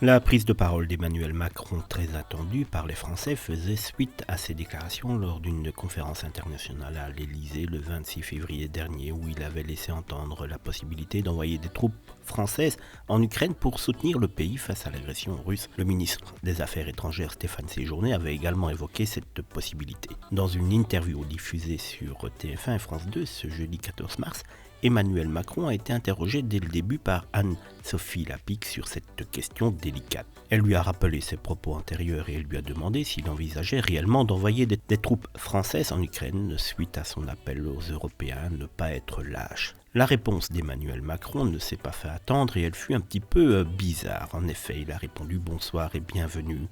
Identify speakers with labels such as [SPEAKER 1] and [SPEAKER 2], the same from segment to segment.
[SPEAKER 1] La prise de parole d'Emmanuel Macron, très attendue par les Français, faisait suite à ses déclarations lors d'une conférence internationale à l'Élysée le 26 février dernier, où il avait laissé entendre la possibilité d'envoyer des troupes françaises en Ukraine pour soutenir le pays face à l'agression russe. Le ministre des Affaires étrangères Stéphane Séjourné avait également évoqué cette possibilité. Dans une interview diffusée sur TF1 et France 2 ce jeudi 14 mars, Emmanuel Macron a été interrogé dès le début par Anne-Sophie Lapix sur cette question délicate. Elle lui a rappelé ses propos antérieurs et elle lui a demandé s'il envisageait réellement d'envoyer des troupes françaises en Ukraine suite à son appel aux Européens à ne pas être lâches. La réponse d'Emmanuel Macron ne s'est pas fait attendre et elle fut un petit peu bizarre. En effet, il a répondu « Bonsoir et bienvenue ».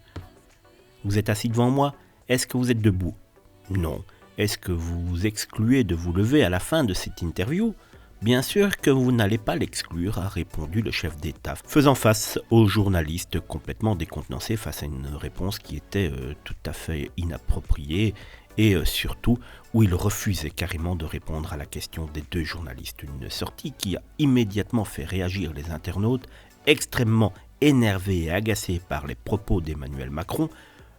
[SPEAKER 1] Vous êtes assis devant moi ? Est-ce que vous êtes debout ? Non. Est-ce que vous vous excluez de vous lever à la fin de cette interview ? Bien sûr que vous n'allez pas l'exclure, a répondu le chef d'État, faisant face aux journalistes complètement décontenancés face à une réponse qui était tout à fait inappropriée et surtout où il refusait carrément de répondre à la question des deux journalistes. Une sortie qui a immédiatement fait réagir les internautes, extrêmement énervés et agacés par les propos d'Emmanuel Macron.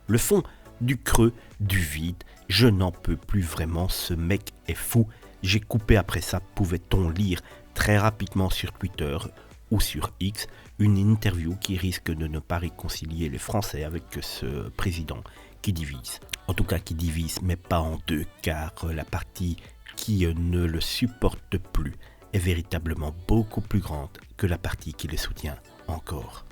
[SPEAKER 1] Le fond du creux, du vide, je n'en peux plus vraiment, ce mec est fou. J'ai coupé après ça, pouvait-on lire très rapidement sur Twitter ou sur X une interview qui risque de ne pas réconcilier les Français avec ce président qui divise. En tout cas qui divise, mais pas en deux, car la partie qui ne le supporte plus est véritablement beaucoup plus grande que la partie qui le soutient encore.